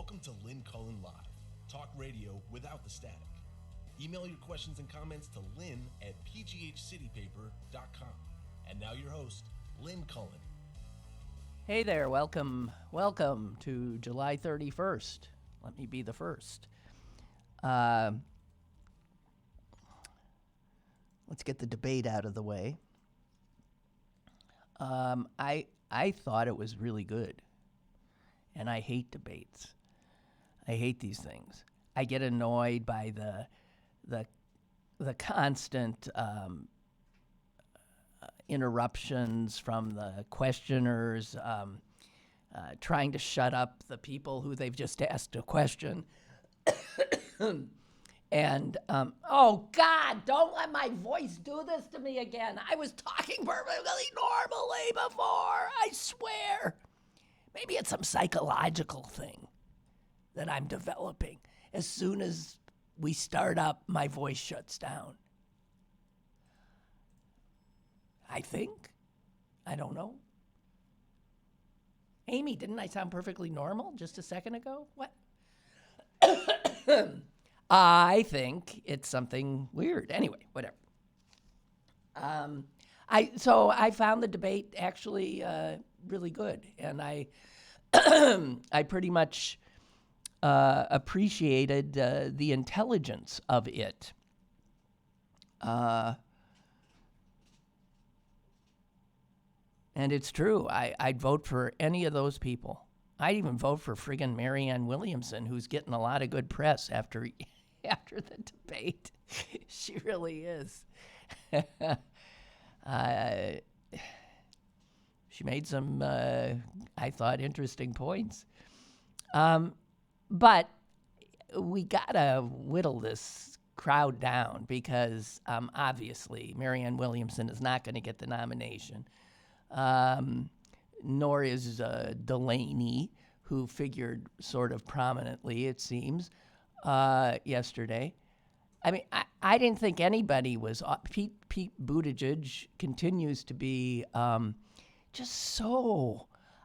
Welcome to Lynn Cullen Live, talk radio without the static. Email your questions and comments to lynn at pghcitypaper.com. And now your host, Lynn Cullen. Hey there, welcome to July 31st. Let me be the first. Let's get the debate out of the way. I thought it was really good, and I hate debates. I hate these things. I get annoyed by the constant interruptions from the questioners, trying to shut up the people who they've just asked a question. And, oh, God, don't let my voice do this to me again. I was talking perfectly normally before, I swear. Maybe it's some psychological thing that I'm developing. As soon as we start up, my voice shuts down. I think. I don't know. Amy, didn't I sound perfectly normal just a second ago? What? I think it's something weird. Anyway, whatever. I found the debate actually really good, and I I pretty much appreciated the intelligence of it. And it's true. I'd vote for any of those people. I'd even vote for friggin' Marianne Williamson, who's getting a lot of good press after the debate. She really is. She made some, I thought, interesting points. But we gotta whittle this crowd down because obviously Marianne Williamson is not going to get the nomination. Nor is Delaney, who figured sort of prominently, it seems, yesterday. I mean, I didn't think anybody was. Pete Buttigieg continues to be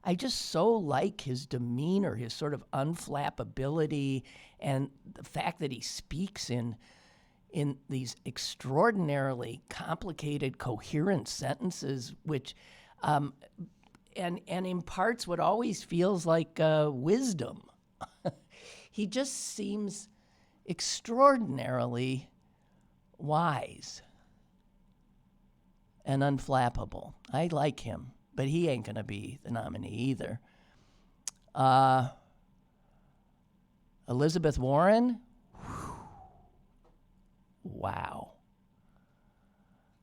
I just so like his demeanor, his sort of unflappability, and the fact that he speaks in these extraordinarily complicated, coherent sentences, which and imparts what always feels like wisdom. He just seems extraordinarily wise and unflappable. I like him, but he ain't going to be the nominee either. Elizabeth Warren? Whew. Wow.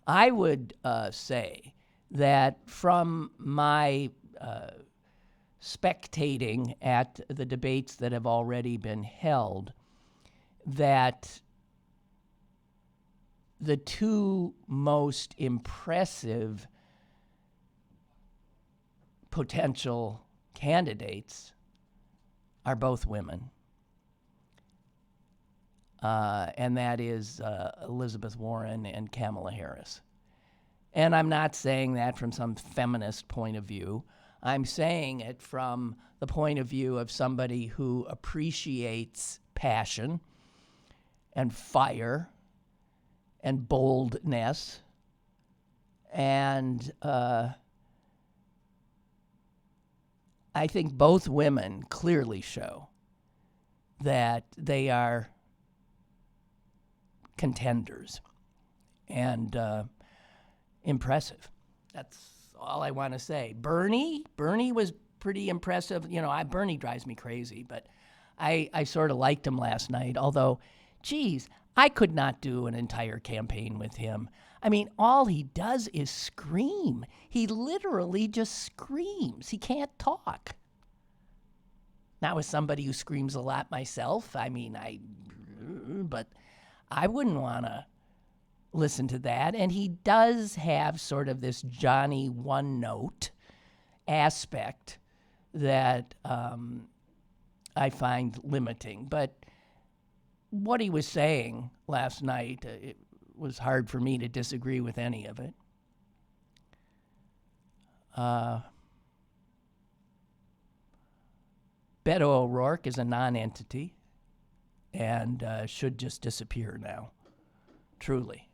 I would say that from my spectating at the debates that have already been held, that the two most impressive potential candidates are both women. And that is Elizabeth Warren and Kamala Harris. And I'm not saying that from some feminist point of view. I'm saying it from the point of view of somebody who appreciates passion and fire and boldness. And I think both women clearly show that they are contenders and impressive. That's all I want to say. Bernie was pretty impressive. You know, Bernie drives me crazy, but I sort of liked him last night, although, geez, I could not do an entire campaign with him. I mean, all he does is scream. He literally just screams. He can't talk. Not as somebody who screams a lot myself. But I wouldn't want to listen to that. And he does have sort of this Johnny one-note aspect that I find limiting. But what he was saying last night, it was hard for me to disagree with any of it. Beto O'Rourke is a non-entity and should just disappear now. Truly.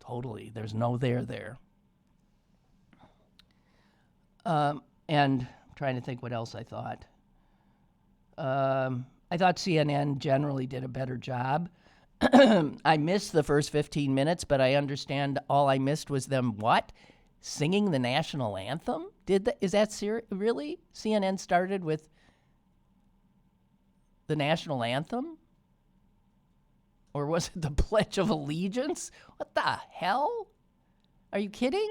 Totally. There's no there. And I'm trying to think what else I thought. I thought CNN generally did a better job. I missed the first 15 minutes, but I understand all I missed was them singing the national anthem? Is that really? CNN started with the national anthem? Or was it the Pledge of Allegiance? What the hell? Are you kidding?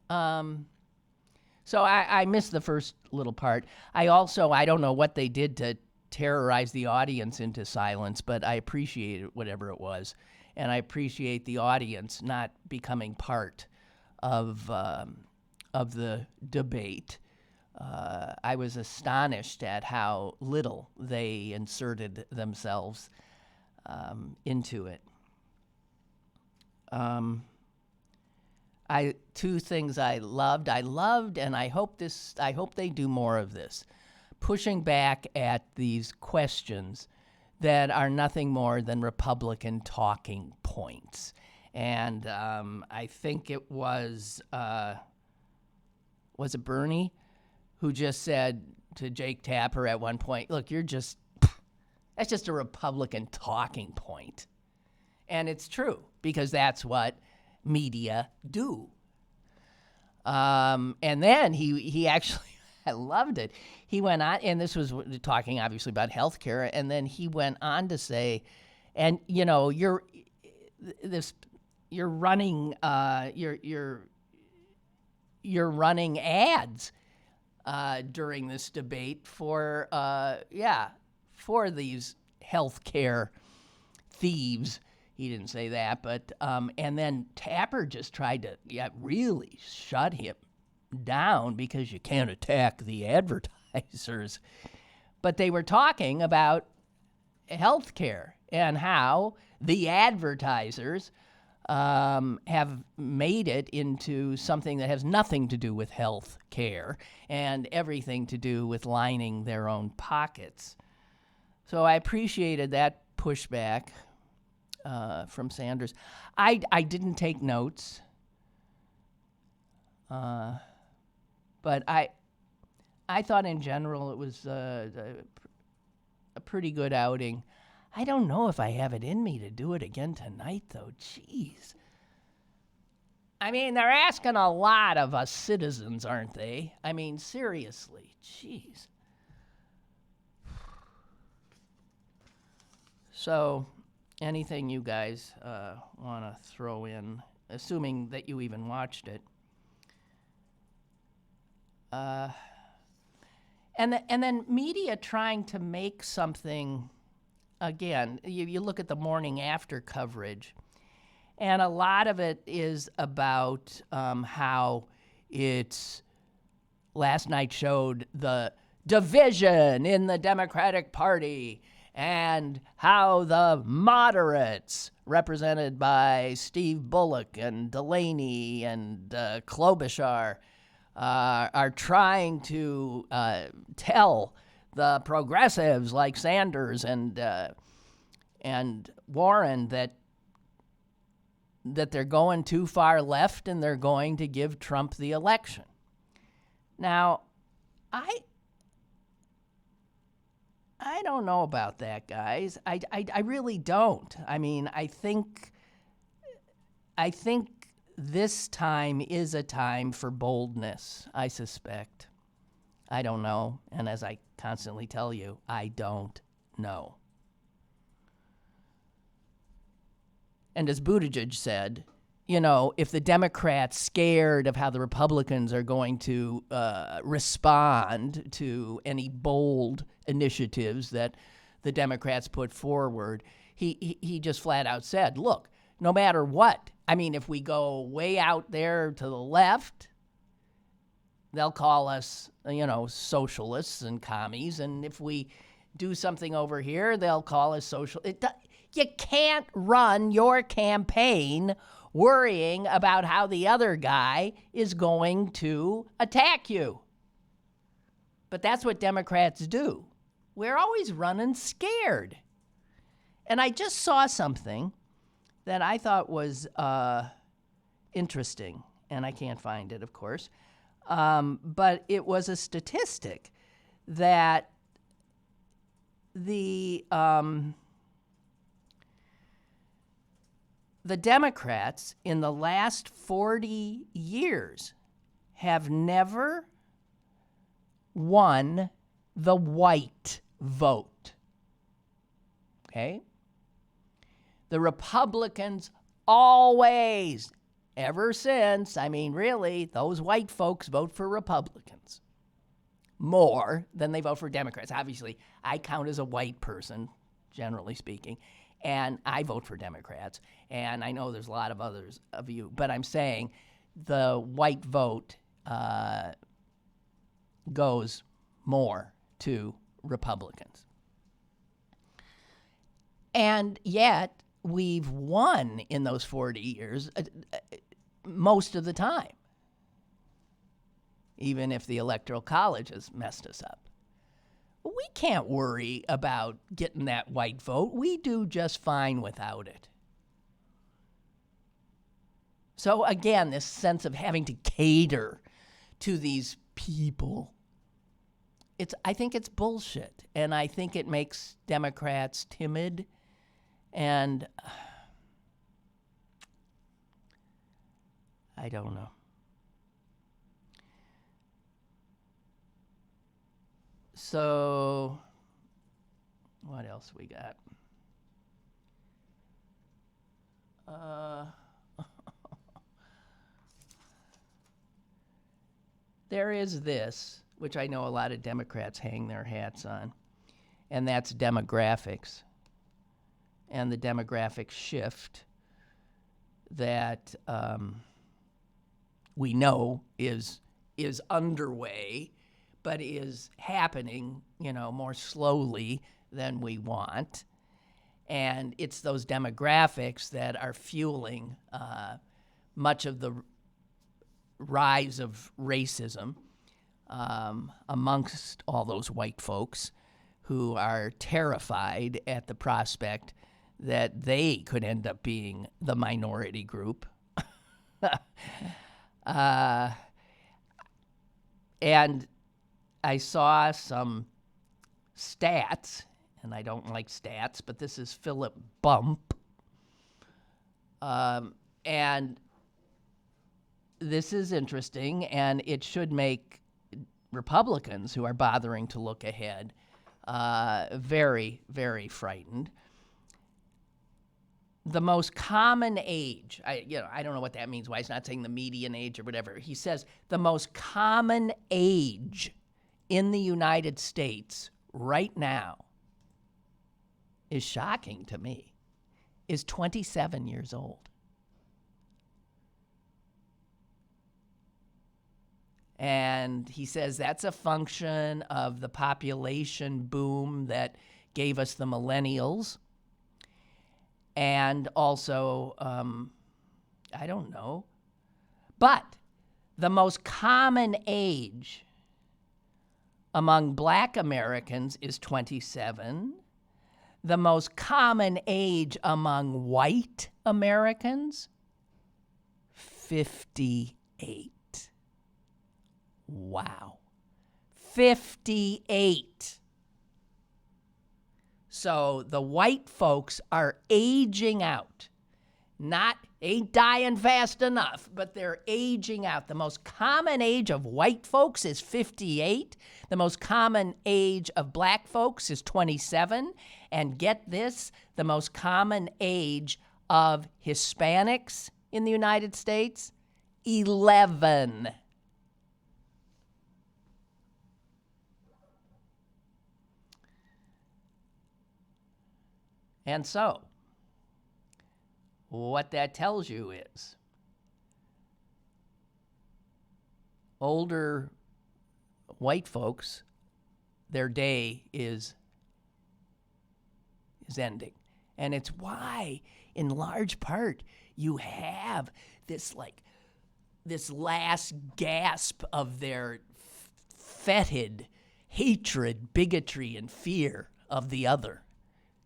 So I missed the first little part. I don't know what they did to terrorize the audience into silence, but I appreciated whatever it was. And I appreciate the audience not becoming part of the debate. I was astonished at how little they inserted themselves into it. Two things I loved, and I hope they do more of this, pushing back at these questions that are nothing more than Republican talking points. And I think it was it Bernie who just said to Jake Tapper at one point, look, that's just a Republican talking point. And it's true, because that's what media do. And then he actually, I loved it. He went on, and this was talking obviously about healthcare, and then he went on to say, and you're running ads during this debate for these healthcare thieves. He didn't say that, but and then Tapper just tried to really shut him down, because you can't attack the advertisers. But they were talking about healthcare and how the advertisers have made it into something that has nothing to do with health care and everything to do with lining their own pockets. So I appreciated that pushback from Sanders. I didn't take notes, but I thought in general it was a pretty good outing. I don't know if I have it in me to do it again tonight, though. Jeez. I mean, they're asking a lot of us citizens, aren't they? I mean, seriously. Jeez. So, anything you guys want to throw in, assuming that you even watched it. And then media trying to make something, again, you look at the morning after coverage, and a lot of it is about how it's, last night showed the division in the Democratic Party, and how the moderates, represented by Steve Bullock and Delaney and Klobuchar, are trying to tell the progressives like Sanders and Warren that they're going too far left and they're going to give Trump the election. Now, I don't know about that, guys. I really don't. I mean, I think this time is a time for boldness, I suspect. I don't know. And as I constantly tell you, I don't know. And as Buttigieg said, if the Democrats scared of how the Republicans are going to respond to any bold initiatives that the Democrats put forward, he just flat out said, look, no matter what, I mean, if we go way out there to the left, they'll call us, socialists and commies. And if we do something over here, they'll call us social. You can't run your campaign worrying about how the other guy is going to attack you. But that's what Democrats do. We're always running scared. And I just saw something that I thought was interesting, and I can't find it, of course. But it was a statistic that the Democrats in the last 40 years have never won the white vote. Okay? The Republicans always, ever since, I mean, really, those white folks vote for Republicans more than they vote for Democrats. Obviously, I count as a white person, generally speaking, and I vote for Democrats. And I know there's a lot of others of you, but I'm saying the white vote goes more to Republicans. And yet, we've won in those 40 years most of the time, even if the Electoral College has messed us up. We can't worry about getting that white vote. We do just fine without it. So again, this sense of having to cater to these people, I think it's bullshit. And I think it makes Democrats timid. And I don't know. So, what else we got? There is this, which I know a lot of Democrats hang their hats on, and that's demographics and the demographic shift that we know is underway, but is happening, more slowly than we want. And it's those demographics that are fueling much of the rise of racism amongst all those white folks who are terrified at the prospect that they could end up being the minority group. And I saw some stats, and I don't like stats, but this is Philip Bump. And this is interesting, and it should make Republicans who are bothering to look ahead very, very frightened. The most common age, I don't know what that means, why he's not saying the median age or whatever. He says the most common age in the United States right now is shocking to me, is 27 years old. And he says that's a function of the population boom that gave us the millennials. And also, I don't know. But the most common age among Black Americans is 27. The most common age among white Americans, 58. Wow. 58. So the white folks are aging out. Ain't dying fast enough, but they're aging out. The most common age of white folks is 58. The most common age of Black folks is 27. And get this, the most common age of Hispanics in the United States, 11. And so, what that tells you is older white folks, their day is ending. And it's why, in large part, you have this last gasp of their fetid, hatred, bigotry, and fear of the other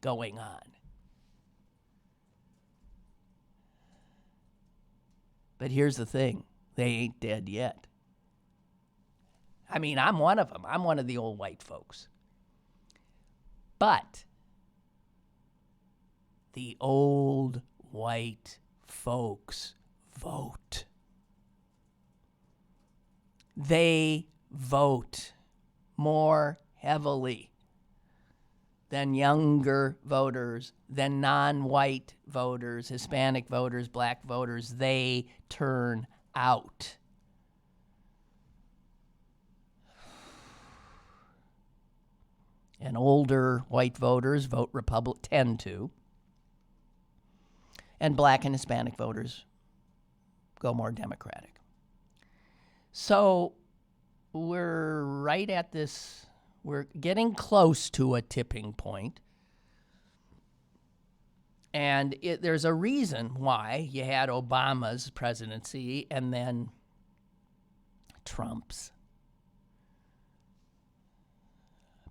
going on. But here's the thing, they ain't dead yet. I mean, I'm one of them. I'm one of the old white folks. But the old white folks vote. They vote more heavily than younger voters, than non-white voters, Hispanic voters, black voters. They turn out. And older white voters vote Republican, tend to. And black and Hispanic voters go more Democratic. So we're right at this, we're getting close to a tipping point. And there's a reason why you had Obama's presidency and then Trump's.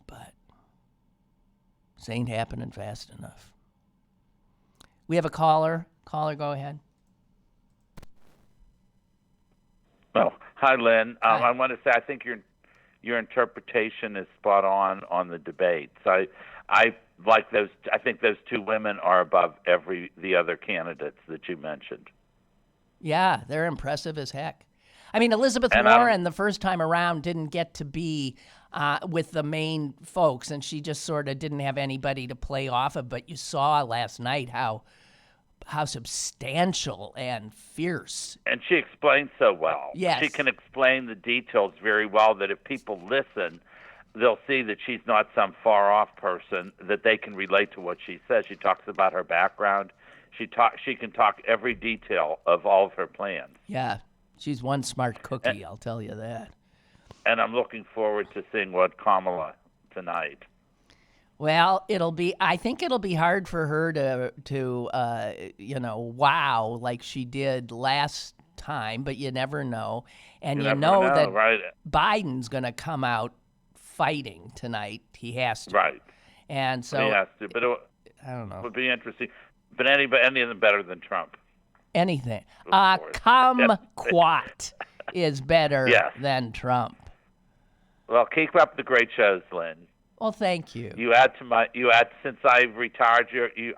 But this ain't happening fast enough. We have a caller. Caller, go ahead. Oh, hi, Lynn. Hi. I want to say I think your interpretation is spot on the debates. I like those. I think those two women are above the other candidates that you mentioned. Yeah, they're impressive as heck. I mean, Elizabeth And Warren, the first time around, didn't get to be with the main folks, and she just sort of didn't have anybody to play off of. But you saw last night how substantial and fierce. And she explains so well. Yes. She can explain the details very well that if people listen, they'll see that she's not some far-off person, that they can relate to what she says. She talks about her background. She can talk every detail of all of her plans. Yeah, she's one smart cookie, I'll tell you that. And I'm looking forward to seeing what Kamala tonight. Well, I think it'll be hard for her to wow like she did last time, but you never know. And you know that right? Biden's going to come out fighting tonight. He has to. Right. And so He has to, but I don't know. it would be interesting. But any of them better than Trump. Anything. course. Kumquat is better Yes. than Trump. Well, keep up the great shows, Lynn. Well, thank you. Since I've retired,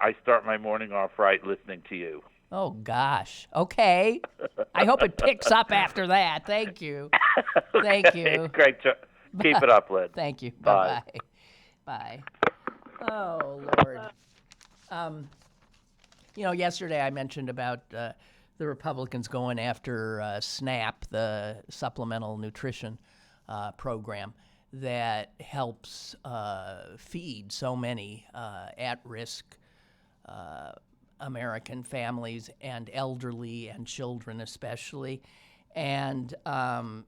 I start my morning off right listening to you. Oh, gosh. Okay. I hope it picks up after that. Thank you. Thank you. Great job. Keep it up, Lynn. Thank you. Bye. Bye. Oh, Lord. Yesterday I mentioned about the Republicans going after SNAP, the Supplemental Nutrition Program that helps feed so many at-risk American families and elderly and children especially. And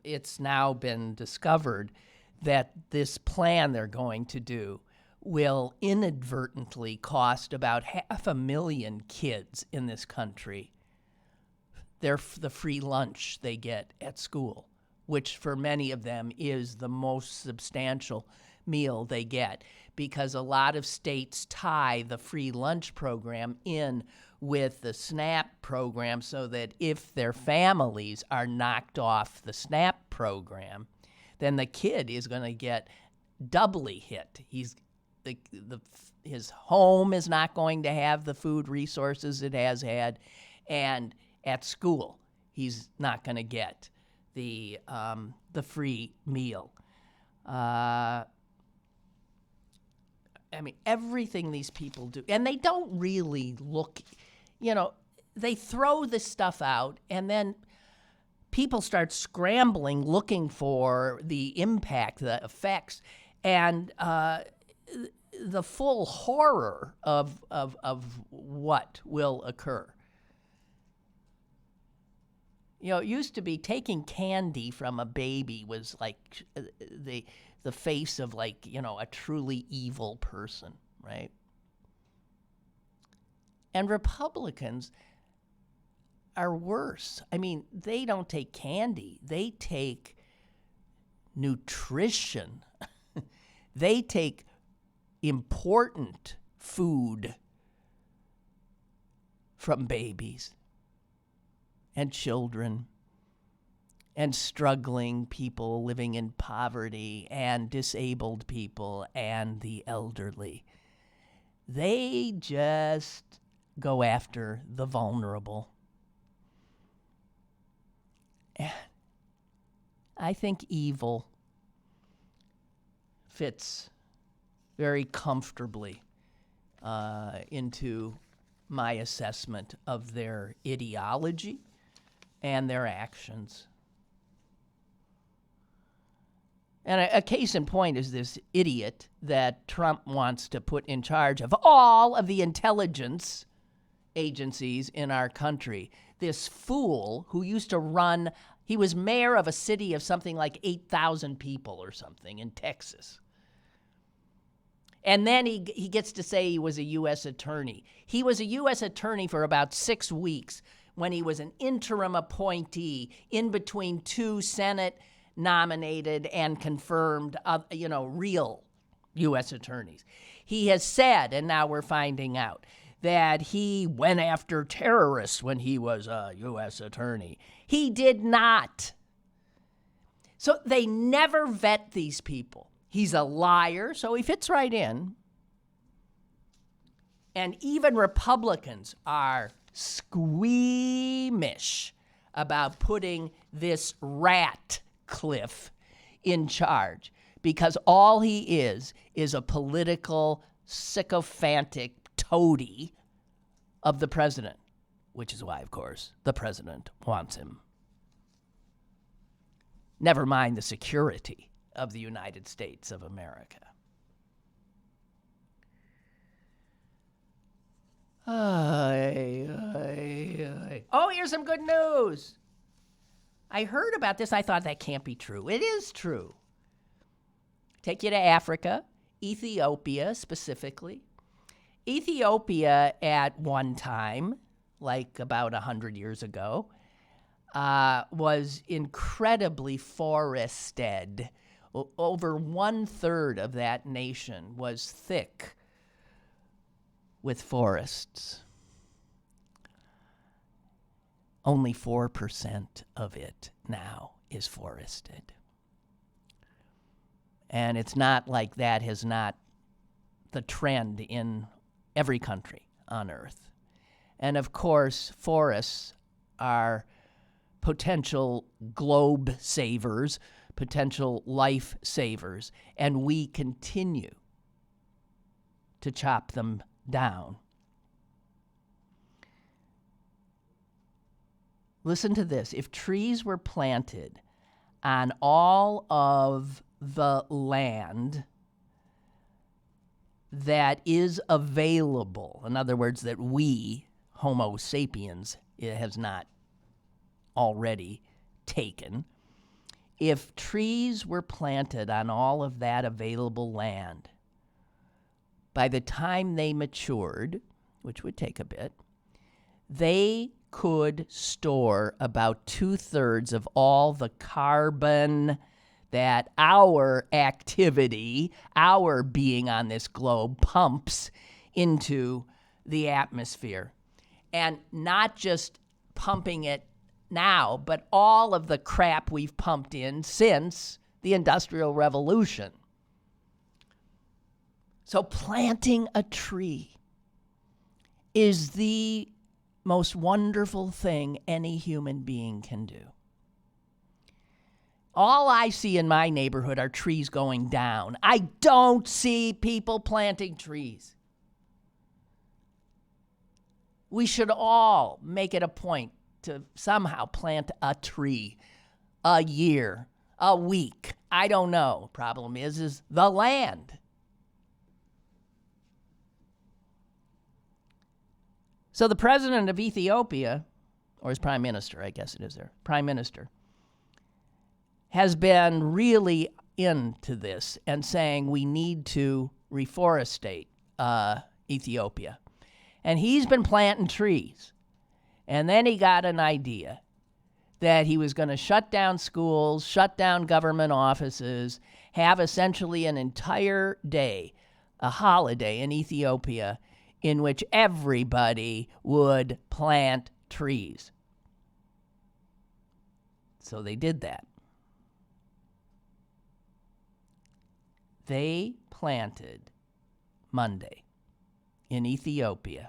it's now been discovered that this plan they're going to do will inadvertently cost about 500,000 kids in this country the free lunch they get at school, which for many of them is the most substantial meal they get, because a lot of states tie the free lunch program in with the SNAP program so that if their families are knocked off the SNAP program, then the kid is going to get doubly hit. His home is not going to have the food resources it has had, and at school he's not going to get the free meal. Everything these people do, and they don't really look, they throw this stuff out, and then people start scrambling looking for the impact, the effects, and the full horror of what will occur. It used to be taking candy from a baby was like the face of a truly evil person, right? And Republicans are worse. They don't take candy. They take nutrition They take important food from babies and children and struggling people living in poverty and disabled people and the elderly. They just go after the vulnerable. And I think evil fits very comfortably into my assessment of their ideology and their actions. And a case in point is this idiot that Trump wants to put in charge of all of the intelligence agencies in our country. This fool who used to run, he was mayor of a city of something like 8,000 people or something in Texas. And then he gets to say he was a U.S. attorney. He was a U.S. attorney for about 6 weeks when he was an interim appointee in between two Senate-nominated and confirmed, real U.S. attorneys. He has said, and now we're finding out, that he went after terrorists when he was a U.S. attorney. He did not. So they never vet these people. He's a liar, so he fits right in. And even Republicans are squeamish about putting this rat Cliff in charge, because all he is a political sycophantic toady of the president, which is why, of course, the president wants him. Never mind the security of the United States of America. Oh, here's some good news. I heard about this. I thought that can't be true. It is true. Take you to Africa, Ethiopia specifically. Ethiopia at one time, like about 100 years ago, was incredibly forested. Over 1/3 of that nation was thick with forests. Only 4% of it now is forested. And it's not like that is not the trend in every country on Earth. And of course, forests are potential globe savers, potential life savers, and we continue to chop them down. Listen to this. If trees were planted on all of the land that is available, in other words, that we, Homo sapiens, it has not already taken, if trees were planted on all of that available land, by the time they matured, which would take a bit, they could store about 2/3 of all the carbon that our activity, our being on this globe, pumps into the atmosphere. And not just pumping it now, but all of the crap we've pumped in since the Industrial Revolution. So planting a tree is the most wonderful thing any human being can do. All I see in my neighborhood are trees going down. I don't see people planting trees. We should all make it a point to somehow plant a tree a year, a week. I don't know. Problem is the land. So the president of Ethiopia, or his prime minister, I guess it is there, prime minister, has been really into this and saying we need to reforestate Ethiopia. And he's been planting trees. And then he got an idea that he was going to shut down schools, shut down government offices, have essentially an entire day, a holiday in Ethiopia, in which everybody would plant trees. So they did that. They planted Monday in Ethiopia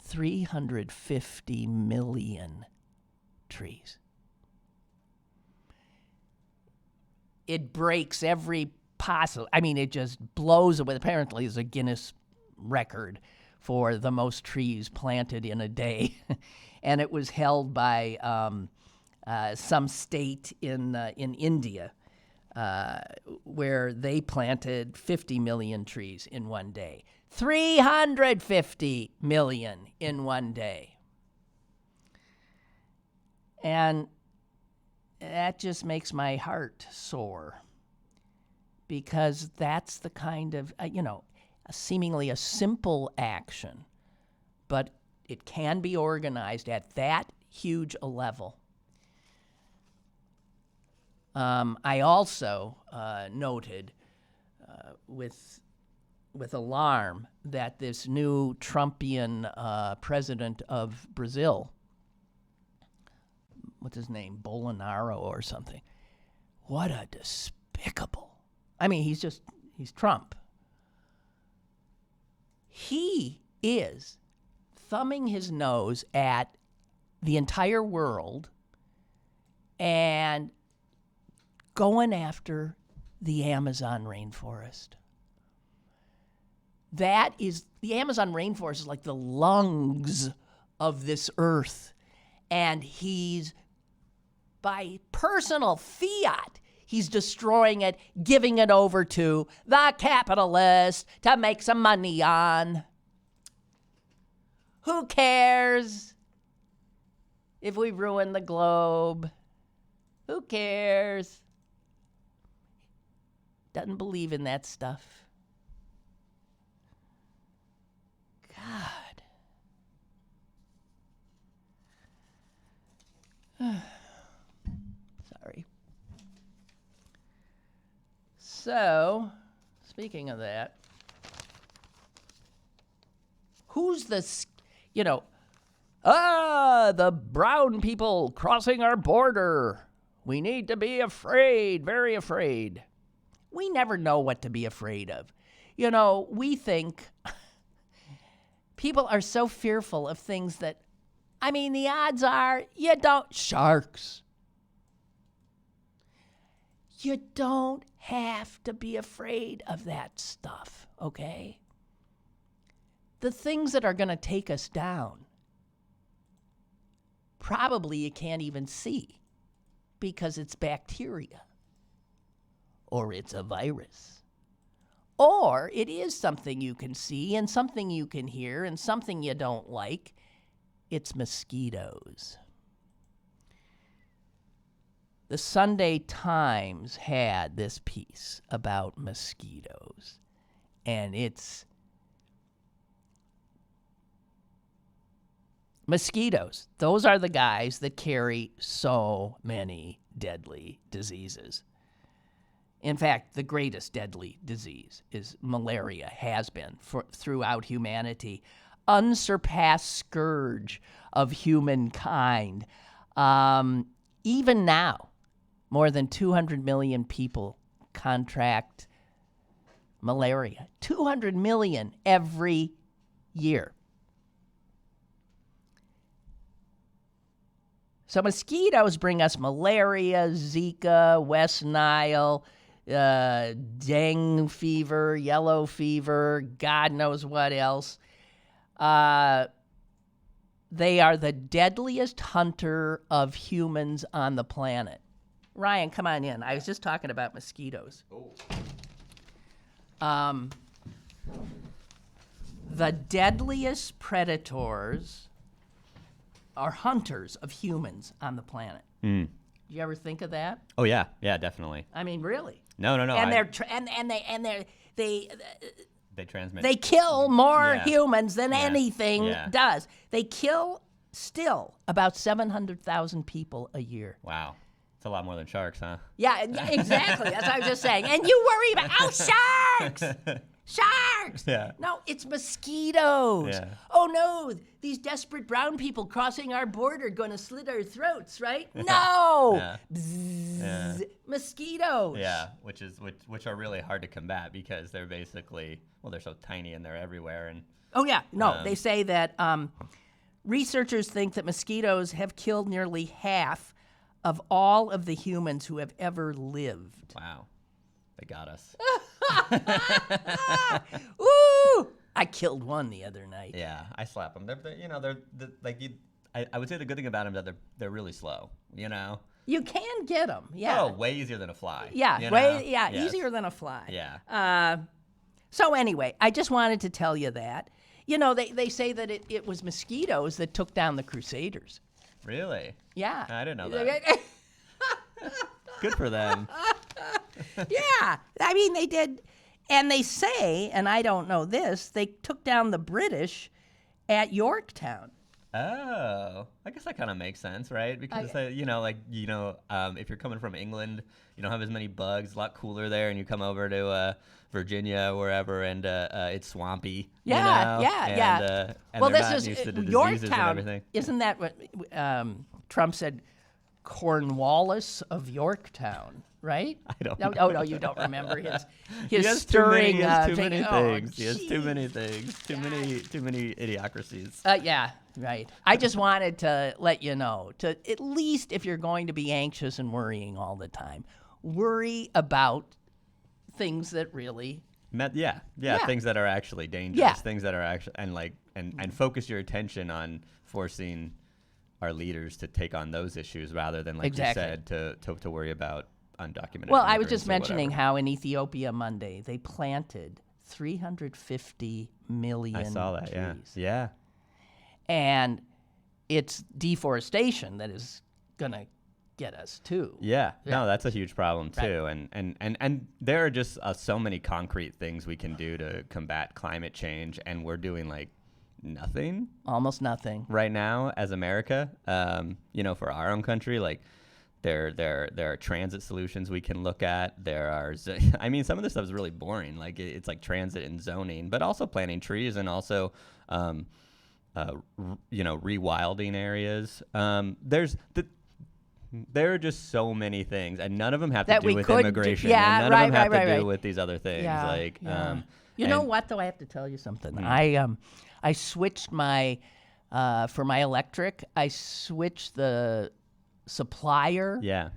350 million trees. It breaks every possible, it just blows away. Apparently, it's a Guinness record for the most trees planted in a day. And it was held by some state in India where they planted 50 million trees in one day. 350 million in one day. And that just makes my heart sore, because that's the kind of, seemingly a simple action, but it can be organized at that huge a level. I also noted with alarm that this new Trumpian president of Brazil, what's his name, Bolsonaro or something, what a despicable, he's Trump. He is thumbing his nose at the entire world and going after the Amazon rainforest. The Amazon rainforest is like the lungs of this earth. And he's, by personal fiat, he's destroying it, giving it over to the capitalists to make some money on. Who cares if we ruin the globe? Who cares? Doesn't believe in that stuff. God. Sorry. So, speaking of that, who's the brown people crossing our border. We need to be afraid, very afraid. We never know what to be afraid of. We think people are so fearful of things that, the odds are you don't. Sharks. You don't have to be afraid of that stuff, okay? The things that are going to take us down, probably you can't even see because it's bacteria, or it's a virus, or it is something you can see and something you can hear and something you don't like. It's mosquitoes. The Sunday Times had this piece about mosquitoes, and it's mosquitoes. Those are the guys that carry so many deadly diseases. In fact, the greatest deadly disease is malaria, has been throughout humanity. Unsurpassed scourge of humankind. Even now, more than 200 million people contract malaria. 200 million every year. So mosquitoes bring us malaria, Zika, West Nile, dengue fever, yellow fever, God knows what else. They are the deadliest hunter of humans on the planet. Ryan, come on in. I was just talking about mosquitoes. The deadliest predators are hunters of humans on the planet. Do you ever think of that? Oh yeah, definitely. Really? No. And They transmit. They kill more humans than anything does. They kill still about 700,000 people a year. Wow. It's a lot more than sharks, huh? Yeah, exactly. That's what I was just saying. And you worry about, sharks! Sharks! Yeah. No, it's mosquitoes. Yeah. Oh, no, these desperate brown people crossing our border going to slit our throats, right? No! Yeah. Bzzz, Yeah. mosquitoes. Yeah, which are really hard to combat because they're basically, well, they're so tiny and they're everywhere. And Oh, yeah. No, they say that researchers think that mosquitoes have killed nearly half of all of the humans who have ever lived. wow, they got us. Ooh! I killed one the other night. Yeah, I slap them. I would say the good thing about them is that they're really slow. You know. You can get them, yeah. Oh, way easier than a fly. Yeah, you know? Yes. easier than a fly. Yeah. So anyway, I just wanted to tell you that. You know, they say that it was mosquitoes that took down the Crusaders. Really? Yeah. I didn't know that. Good for them. Yeah. I mean, they did. And they say, and I don't know this, they took down the British at Yorktown. Oh, I guess that kind of makes sense, right? Because if you're coming from England, you don't have as many bugs. A lot cooler there, and you come over to Virginia, wherever, and it's swampy. Yeah, you know? yeah. And Well, they're this not is used to the diseases and Yorktown. everything. Isn't that what Trump said? Cornwallis of Yorktown, right? I don't know. know. No, you don't remember his He has stirring. He has too thing. many Oh, things. He has too many things. Too many idiocracies. Yeah, right. I just wanted to let you know, to at least if you're going to be anxious and worrying all the time, worry about things that really. Yeah, things that are actually dangerous. Yeah. Things that are actually and focus your attention on forcing our leaders to take on those issues rather than, like Exactly. you said, to worry about undocumented. Well, I was just immigrants or mentioning whatever. how in Ethiopia Monday they planted 350 million I saw that. Yeah, trees. yeah, And it's deforestation that is gonna get us too. yeah. Yeah. No, that's a huge problem too. And there are just so many concrete things we can do to combat climate change, and we're doing like nothing Almost nothing. right now as America. For our own country, like there are transit solutions we can look at. There are, some of this stuff is really boring. Like it's like transit and zoning, but also planting trees and also, rewilding areas. There are just so many things, and none of them have to That do we with could do- immigration. yeah, and none of them have right. to do with these other things. Yeah. You know what, though? I have to tell you something. I switched my for my electric. I switched the supplier. Yeah.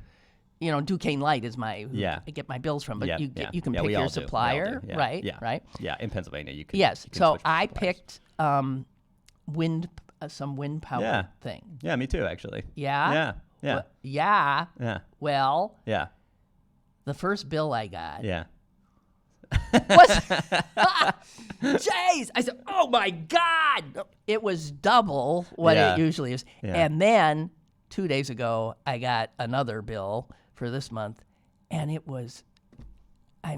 You know, Duquesne Light is I get my bills from, but Yeah, you yeah. can Yeah, pick we your all do. We all supplier, do. Yeah, right? yeah. Right. Yeah, in Pennsylvania you can. Yes. you can So switch I suppliers. picked some wind power thing. Yeah, me too, actually. Yeah. Yeah. Yeah. Well, yeah. Yeah. Well, Yeah. the first bill I got Yeah. was jeez. I said, "Oh my God!" It was double what Yeah. it usually is. Yeah. And then 2 days ago, I got another bill for this month, and it was, I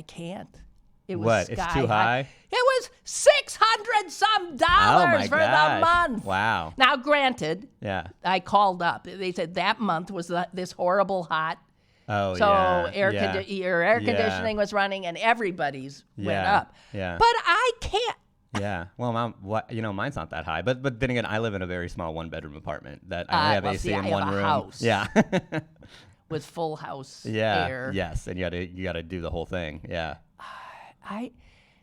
can't. It was What? It's sky too high? It was $600 some dollars for the month. Wow. Now, granted, Yeah. I called up. They said that month was this horrible hot. Oh, So yeah. your air Yeah. conditioning was running, and everybody's went Yeah. up. Yeah. But I can't. Yeah. Well, mine's not that high, but then again, I live in a very small one-bedroom apartment that I only have AC in I one have a room. house. Yeah. With full house Yeah. air. Yes, and you gotta do the whole thing. Yeah.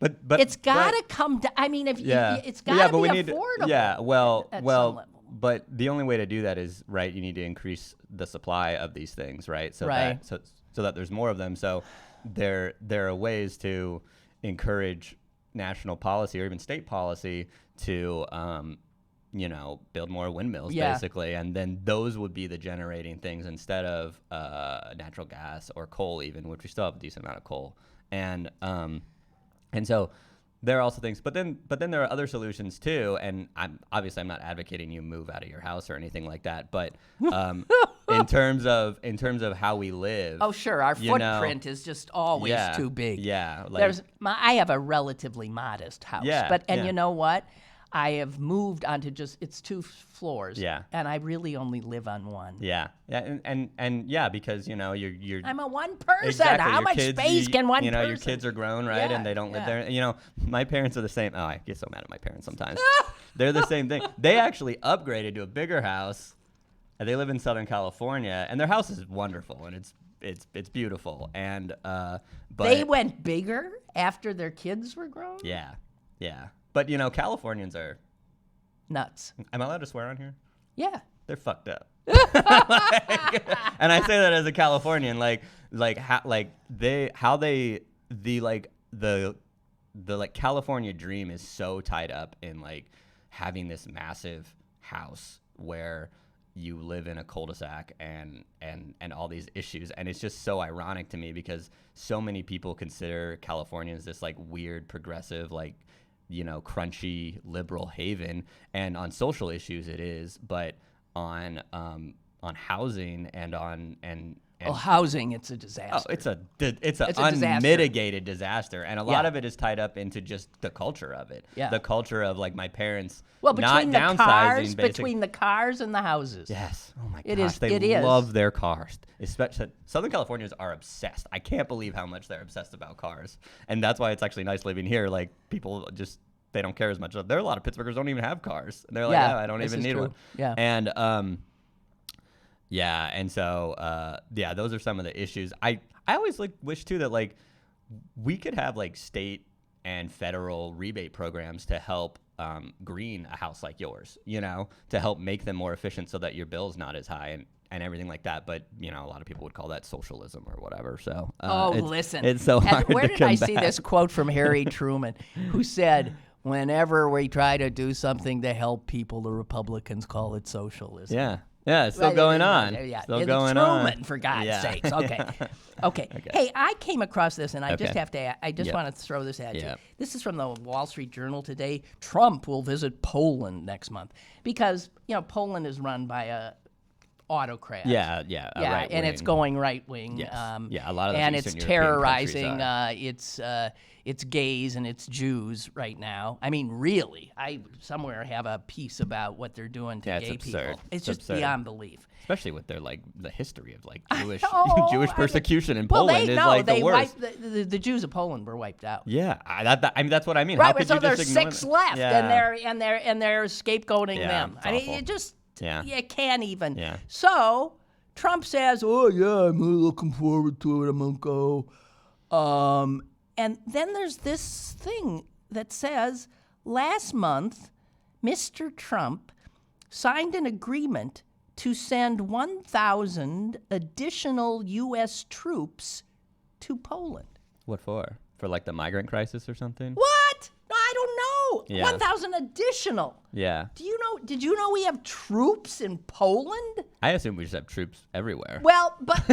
But It's got to come down. It's got to be affordable. Yeah. Well. at some Well. level. But the only way to do that is right. You need to increase the supply of these things, right? So Right. so that there's more of them. So there are ways to encourage national policy or even state policy to build more windmills, basically, and then those would be the generating things instead of natural gas or coal, even, which we still have a decent amount of coal, and so there are also things, but then there are other solutions too. And I'm not advocating you move out of your house or anything like that, but in terms of how we live. Oh, sure. Our footprint is just always too big. Yeah. I have a relatively modest house. Yeah, But yeah. you know what? I have moved onto it's 2 floors. Yeah. And I really only live on one. Yeah. Yeah. And yeah, because, you're I'm a one person. exactly, How your much kids, space can one person? Your kids are grown, right? Yeah, And they don't live yeah. there. My parents are the same. Oh, I get so mad at my parents sometimes. They're the same thing. They actually upgraded to a bigger house. And they live in Southern California, and their house is wonderful, and it's beautiful. And but they went bigger after their kids were grown? Yeah. Yeah. But Californians are Nuts. Am I allowed to swear on here? Yeah. They're fucked up. And I say that as a Californian, the California dream is so tied up in having this massive house where you live in a cul-de-sac and all these issues. And it's just so ironic to me because so many people consider Californians this weird progressive, crunchy liberal haven. And on social issues it is, but on housing and housing, it's a disaster. Oh, it's a disaster. unmitigated disaster, and a lot of it is tied up into just the culture of it. Yeah. The culture of my parents between not downsizing. Between the cars and the houses. Yes. Oh my It gosh, is- they it is. love their cars. Especially Southern Californians are obsessed. I can't believe how much they're obsessed about cars, and that's why it's actually nice living here. People just they don't care as much. There are a lot of Pittsburghers don't even have cars, and they're like, I don't even need one. Yeah. And yeah, and so those are some of the issues. I always wish too that we could have state and federal rebate programs to help green a house like yours, to help make them more efficient so that your bill's not as high and everything like that. But a lot of people would call that socialism or whatever. So listen, it's so hard where to did I combat. see this quote from Harry Truman, who said, "Whenever we try to do something to help people, the Republicans call it socialism." Yeah, it's still going on. Yeah, Still it's going Truman, on. for God's Yeah. sakes. Okay. Hey, I came across this, and I just have to. I just Yep. want to throw this at you. Yep. This is from the Wall Street Journal today. Trump will visit Poland next month because Poland is run by a autocrat. Yeah, Yeah, and it's going right wing. Yes. A lot of those and Eastern it's European countries terrorizing its gays and its Jews right now. I mean, really, I somewhere have a piece about what they're doing to it's gay absurd. people. It's It's just absurd. beyond belief. Especially with their the history of Jewish know, persecution in Well, Poland they is know the they worst. wiped the Jews of Poland were wiped out. Yeah, I mean that's what I mean. How Right, could so you just there's ignore 6 them? left, Yeah. and they're scapegoating Yeah, them. it's I mean, awful. it just Yeah. you can't even. Yeah. So Trump says, "Oh yeah, I'm really looking forward to it. I'm gonna go." And then there's this thing that says last month, Mr. Trump signed an agreement to send 1,000 additional U.S. troops to Poland. What for? For the migrant crisis or something? What? No, I don't know. Yeah. 1,000 additional. Yeah. Did you know we have troops in Poland? I assume we just have troops everywhere. Well, but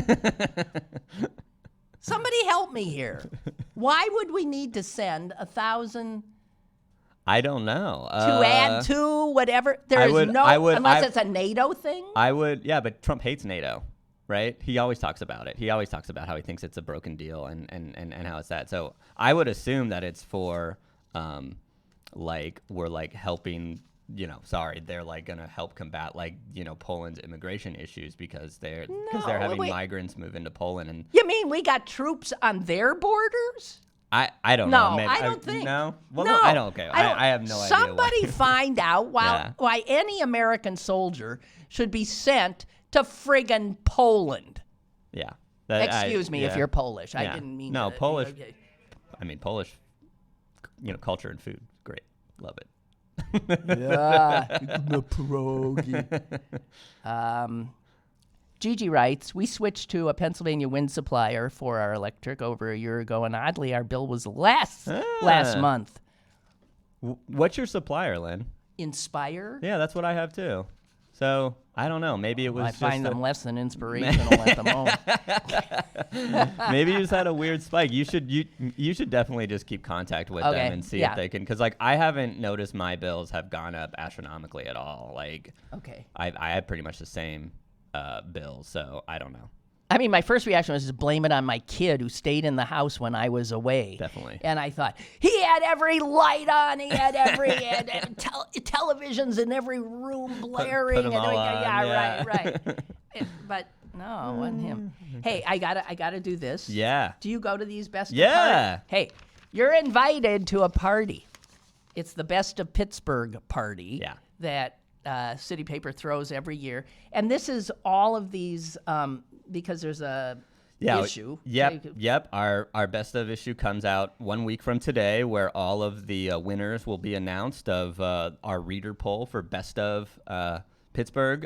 somebody help me here. Why would we need to send 1,000 I don't know. to add to whatever? Unless it's a NATO thing. Yeah, but Trump hates NATO, right? He always talks about it. He always talks about how he thinks it's a broken deal and how it's that. So I would assume that it's for, we're helping. They're gonna help combat Poland's immigration issues because they're having migrants move into Poland and. You mean we got troops on their borders? I don't know. No, Maybe, I don't think. No? Well, no, I don't. Okay. I have no idea. Somebody find out Yeah. why any American soldier should be sent to friggin' Poland. Yeah. Excuse me if yeah. you're Polish. I Yeah. didn't mean No, to, Polish. okay. I mean, Polish, culture and food. Great. Love it. Yeah, the pierogi. Gigi writes, we switched to a Pennsylvania wind supplier for our electric over a year ago, and oddly, our bill was less last month. What's your supplier, Lynn? Inspire? Yeah, that's what I have too. So I don't know. Maybe it was. I find them less than inspirational at the moment. Maybe you just had a weird spike. You should definitely just keep contact with them and see if they can. Because I haven't noticed my bills have gone up astronomically at all. Okay. I had pretty much the same bills, so I don't know. I mean, my first reaction was to blame it on my kid who stayed in the house when I was away. Definitely. And I thought, he had every light on. He had televisions in every room blaring. Put 'em all on, yeah, right. But no, it wasn't him. Hey, I gotta do this. Yeah. Do you go to these best of Yeah. parties? Hey, you're invited to a party. It's the Best of Pittsburgh party. Yeah. That City Paper throws every year. And this is all of these because there's a issue. Yep. Our best of issue comes out 1 week from today, where all of the winners will be announced of our reader poll for Best of Pittsburgh,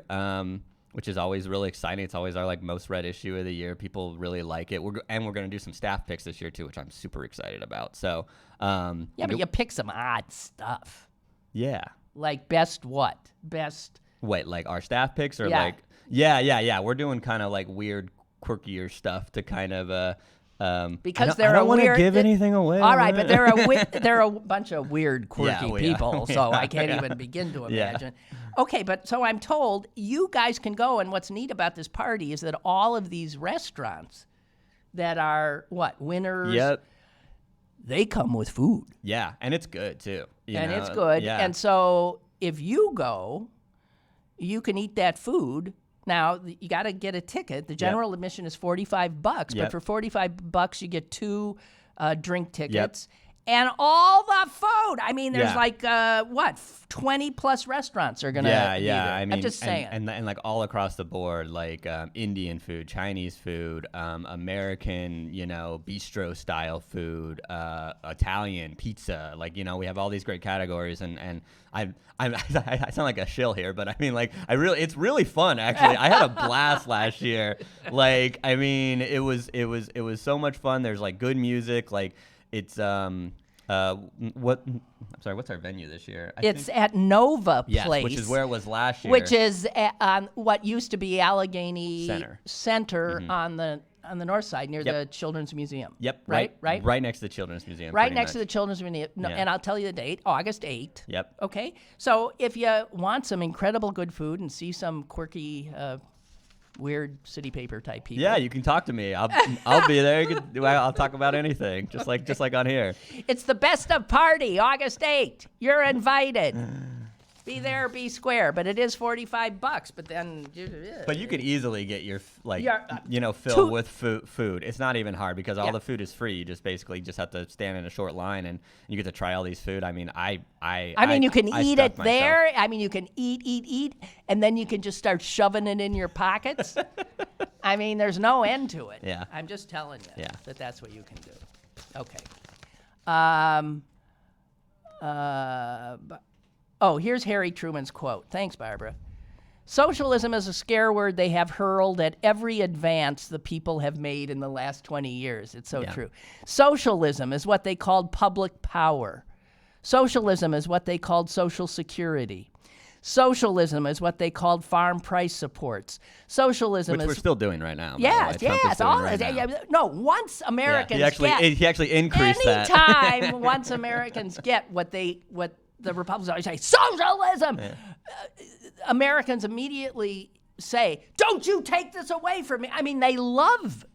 which is always really exciting. It's always our most read issue of the year. People really like it. We're going to do some staff picks this year too, which I'm super excited about. So but you pick some odd stuff. Yeah. Like best what? Best. Wait, like our staff picks or Yeah. Yeah. We're doing kind of weird, quirkier stuff to kind of Because I don't want to give anything away. All right, but they're a bunch of weird, quirky Yeah. people, so I can't even begin to imagine. Okay, but so I'm told you guys can go, and what's neat about this party is that all of these restaurants that are winners. Yep. They come with food. Yeah, and it's good too. It's good. Yeah. And so if you go, you can eat that food. Now, you got to get a ticket. The general admission is $45, but for $45 you get 2 drink tickets and all the food. I mean, there's 20 plus restaurants are going to be there. I mean, I'm just saying. And all across the board, Indian food, Chinese food, American, bistro style food, Italian pizza. We have all these great categories, and I sound like a shill here, but I mean, it's really fun actually. I had a blast last year. It was so much fun. There's good music. It's I'm sorry, what's our venue this year? It's at Nova Place. Place. Which is where it was last year. Which is on what used to be Allegheny Center on the north side near the Children's Museum. Yep. Right next to the Children's Museum. Right next to the Children's Museum. No, and I'll tell you the date, August 8th. Yep. Okay. So if you want some incredible good food and see some quirky weird City Paper type people. Yeah, you can talk to me. I'll be there. I'll talk about anything, just like on here. It's the Best of Party, August 8th. You're invited. Be there, be square. But it is $45. But then, but you could easily get your filled with food. It's not even hard because all the food is free. You just basically have to stand in a short line and you get to try all these food. I mean, you can eat it there. I mean, you can eat, and then you can just start shoving it in your pockets. I mean, there's no end to it. Yeah. I'm just telling you that that's what you can do. Okay. Here's Harry Truman's quote. Thanks, Barbara. Socialism is a scare word they have hurled at every advance the people have made in the last 20 years. It's so true. Socialism is what they called public power. Socialism is what they called Social Security. Socialism is what they called farm price supports. Socialism Which we're still doing right now. Yes. No, once Americans he actually increased that. Anytime once Americans get what the Republicans always say, socialism, Americans immediately say, don't you take this away from me. I mean, they love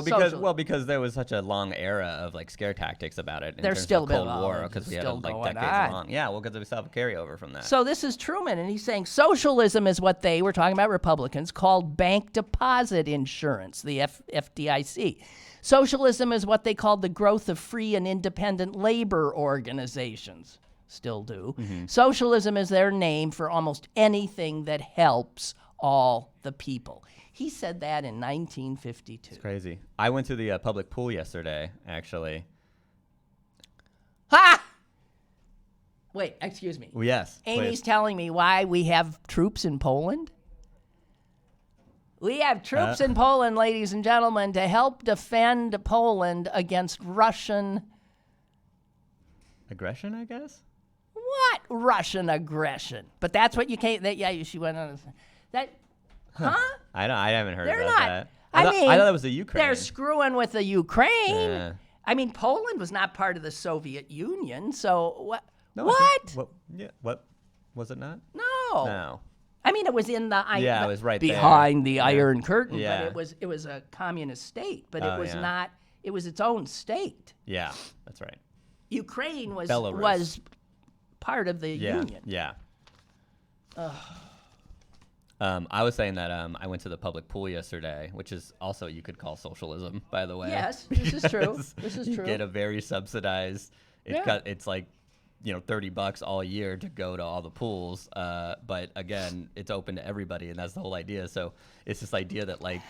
because there was such a long era of scare tactics about it. There's still the Cold War because we had decades long. Yeah, because we still have a carryover from that. So this is Truman, and he's saying socialism is what we're talking about Republicans, called bank deposit insurance, the FDIC. Socialism is what they called the growth of free and independent labor organizations. Still do. Mm-hmm. Socialism is their name for almost anything that helps all the people. He said that in 1952. It's crazy. I went to the public pool yesterday, actually. Ha! Wait, excuse me. Well, yes. Amy's telling me why we have troops in Poland. We have troops in Poland, ladies and gentlemen, to help defend Poland against Russian aggression, I guess. What Russian aggression? But that's what you can't. She went on. That, huh? I haven't heard They're about not, that. I thought that was the Ukraine. They're screwing with the Ukraine. I mean, Poland was not part of the Soviet Union, so what? No, what? What was it not? No. No. I mean, it was in the it was right behind there. the Iron Curtain, Yeah. but it was a communist state, but Oh, it was yeah. not. It was its own state. Yeah, that's right. Ukraine was Belarus. part of the Union. Yeah. I was saying that I went to the public pool yesterday, which is also you could call socialism, by the way. Yes, this is true. This is You true. get a very subsidized. It's like, $30 all year to go to all the pools. But again, it's open to everybody, and that's the whole idea. So it's this idea that like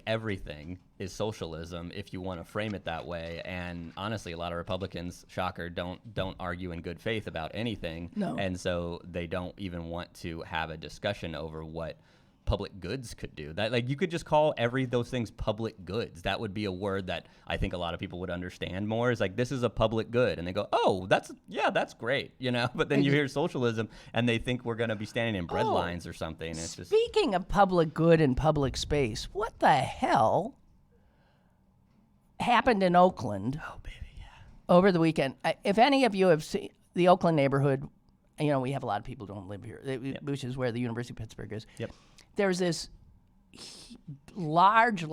everything is socialism if you want to frame it that way. And honestly, a lot of Republicans, shocker, don't argue in good faith about anything. No. And so they don't even want to have a discussion over what public goods could do. That, like, you could just call those things public goods. That would be a word that I think a lot of people would understand more. Is like, this is a public good, and they go, oh, that's great, But then you hear socialism, and they think we're going to be standing in bread lines or something. It's just, Speaking of public good and public space, what the hell happened in Oakland? oh baby, yeah. Over the weekend. If any of you have seen the Oakland neighborhood, we have a lot of people who don't live here, which is where the University of Pittsburgh is. Yep. There's this large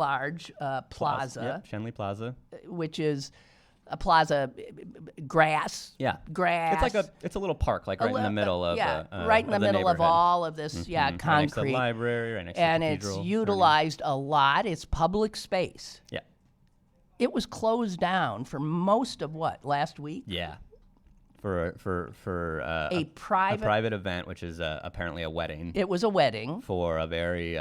plaza, Yep, Shenley Plaza. which is a plaza, grass. Yeah. Grass. It's a little park, like right in the middle of right in the middle of all of this, Right next to concrete. the library, right next to And the it's cathedral. utilized a lot. It's public space. Yeah. It was closed down for most of last week? Yeah. For A private event, which is apparently a wedding It was a wedding. for a very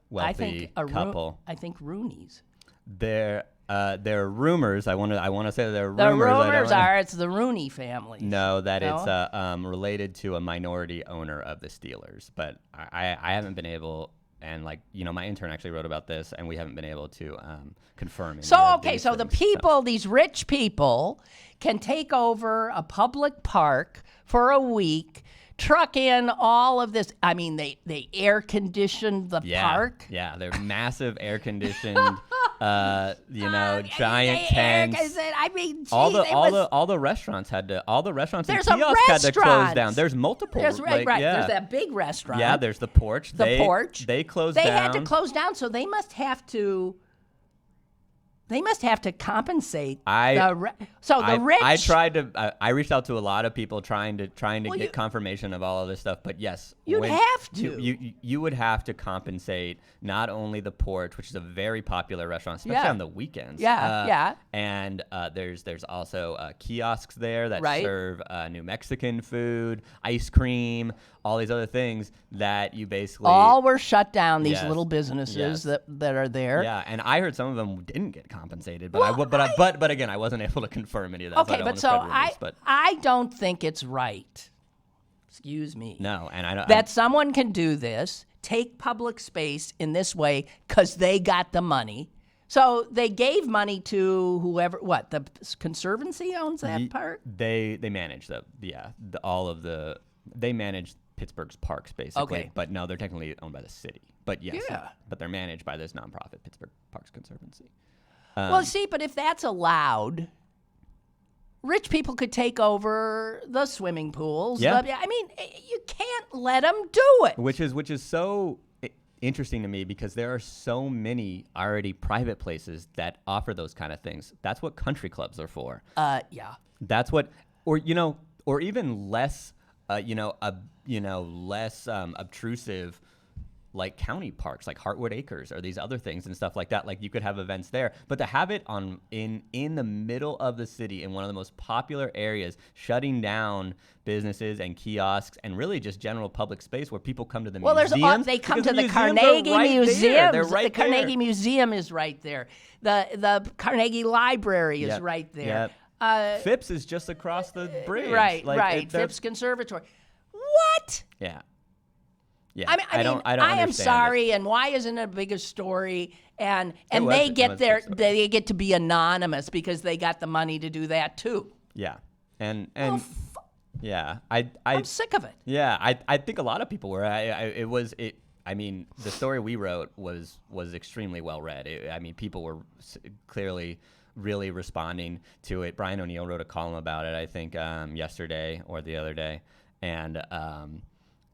wealthy I think couple. I think Rooney's. There are rumors. I want to say there are The rumors. rumors are it's the Rooney family. No, that No? it's related to a minority owner of the Steelers, but I haven't been able. And my intern actually wrote about this, and we haven't been able to confirm. So the people, these rich people, can take over a public park for a week, truck in all of this. I mean, they air conditioned the park. Yeah, they're massive air conditioned. Giant tents. I mean, All the restaurants and There's a kiosks had to close restaurant. down. There's multiple. There's Yeah. There's that big restaurant. Yeah, there's the porch. The porch. They closed They down. had to close down, so they must have to. They must have to compensate. The rich. I tried to. I reached out to a lot of people trying to get confirmation of all of this stuff. But yes, You'd have to. You would have to compensate not only the porch, which is a very popular restaurant, especially on the weekends. Yeah. And there's also kiosks there that serve New Mexican food, ice cream, all these other things that you basically all were shut down. These Yes. little businesses Yes. that are there. Yeah, and I heard some of them didn't get compensated, but again, I wasn't able to confirm any of that. Okay, I don't think it's right. Excuse me. No, and I don't. That someone can do this, take public space in this way because they got the money. So they gave money to whoever. What, the Conservancy owns that park? They manage they manage Pittsburgh's parks basically. Okay. But no, they're technically owned by the city. But yes, but they're managed by this nonprofit Pittsburgh Parks Conservancy. Well, see, but if that's allowed, rich people could take over the swimming pools. Yeah. I mean, you can't let them do it. Which is so interesting to me because there are so many already private places that offer those kind of things. That's what country clubs are for. Yeah. That's what, or even less, less obtrusive, like county parks, like Heartwood Acres or these other things and stuff like that. Like you could have events there, but to have it in the middle of the city in one of the most popular areas, shutting down businesses and kiosks and really just general public space where people come to the museums. They come because to the museums are Carnegie right Museum. there. They're right the Carnegie there. Museum is right there. The Carnegie Library is right there. Yep. Phipps is just across the bridge. Right. Phipps Conservatory. What? Yeah. Yeah, I mean, I don't I am understand sorry, it. and why isn't it a bigger story? And It they was get a big story. they get to be anonymous because they got the money to do that too. Yeah, and Well, I'm sick of it. Yeah, I think a lot of people were. I mean, the story we wrote was extremely well read. People were clearly really responding to it. Brian O'Neill wrote a column about it, I think, yesterday or the other day, and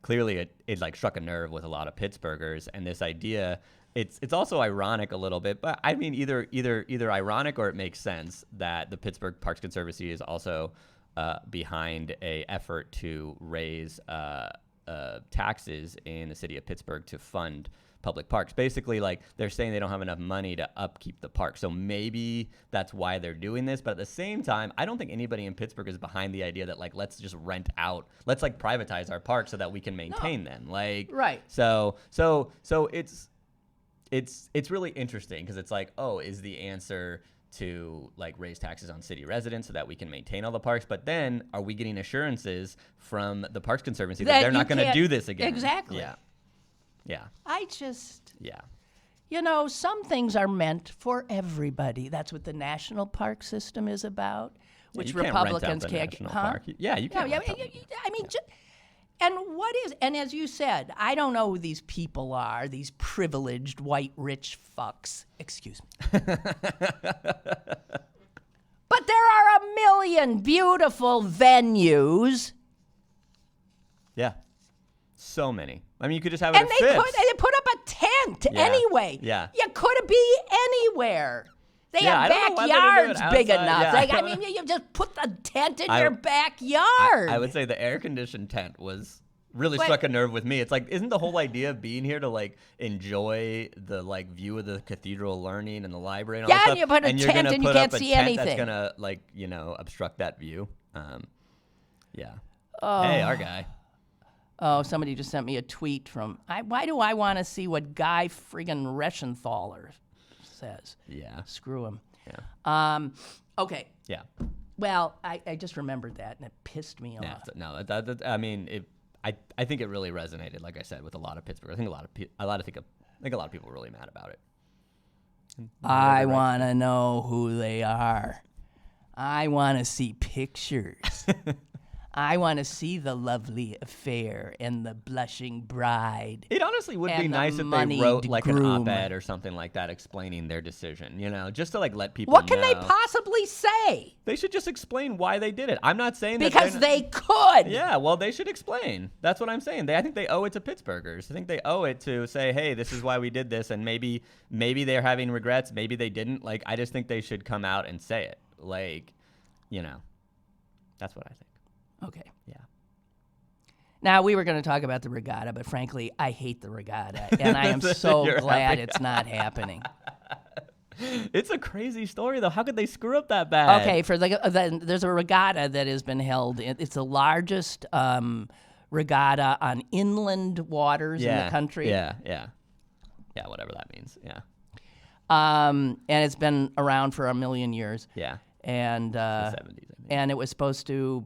clearly it like struck a nerve with a lot of Pittsburghers, and this idea. It's also ironic a little bit, but I mean either ironic or it makes sense that the Pittsburgh Parks Conservancy is also behind a effort to raise taxes in the city of Pittsburgh to fund public parks. Basically, like they're saying they don't have enough money to upkeep the park, so maybe that's why they're doing this. But at the same time, I don't think anybody in Pittsburgh is behind the idea that like let's just rent out, let's like privatize our parks so that we can maintain them. Like Right. So it's really interesting because it's like, oh, is the answer to like raise taxes on city residents so that we can maintain all the parks? But then are we getting assurances from the Parks Conservancy that they're not going to do this again? Exactly. Yeah. Yeah. You know, some things are meant for everybody. That's what the national park system is about, which you can't rent out Republicans the can't. national park. Yeah, you can't. rent out the- I mean, and as you said, I don't know who these people are, these privileged white rich fucks. Excuse me. But there are a million beautiful venues. Yeah. So many. I mean, you could just have it And at they Phipps. put up a tent Yeah. anyway. Yeah. You could be anywhere. They Yeah, I have don't know why they didn't do it backyards big outside, enough. yeah. Like, I mean, you just put the tent in your backyard. I would say the air-conditioned tent was really But- struck a nerve with me. It's like, isn't the whole idea of being here to like enjoy the like view of the cathedral learning and the library and all Yeah, that stuff? and you put a you're tent gonna and you put can't up a see tent anything. That's gonna like, obstruct that view. Yeah. Hey, our guy. Oh, somebody just sent me a tweet from. Why do I want to see what Guy friggin' Reschenthaler says? Yeah. Screw him. Yeah. Okay. Yeah. Well, I just remembered that and it pissed me Yeah. off. No, I mean, I think it really resonated, like I said, with a lot of Pittsburgh. I think a lot of people are really mad about it. I want to know who they are. I want to see pictures. I want to see the lovely affair and the blushing bride. It honestly would be And the nice if they moneyed wrote like an groom. op-ed or something like that explaining their decision, just to like let people What can know. they possibly say? They should just explain why they did it. I'm not saying that Because they could. Yeah, well, they should explain. That's what I'm saying. I think they owe it to Pittsburghers. I think they owe it to say, hey, this is why we did this, and maybe they're having regrets, maybe they didn't. Like, I just think they should come out and say it. Like, that's what I think. Okay. Yeah. Now, we were going to talk about the regatta, but frankly, I hate the regatta, and I am so You're glad happy. it's not happening. It's a crazy story, though. How could they screw up that bad? Okay, there's a regatta that has been held. It's the largest regatta on inland waters in the country. Yeah, whatever that means. Yeah. And it's been around for a million years. Yeah. And The 70s, I think. and it was supposed to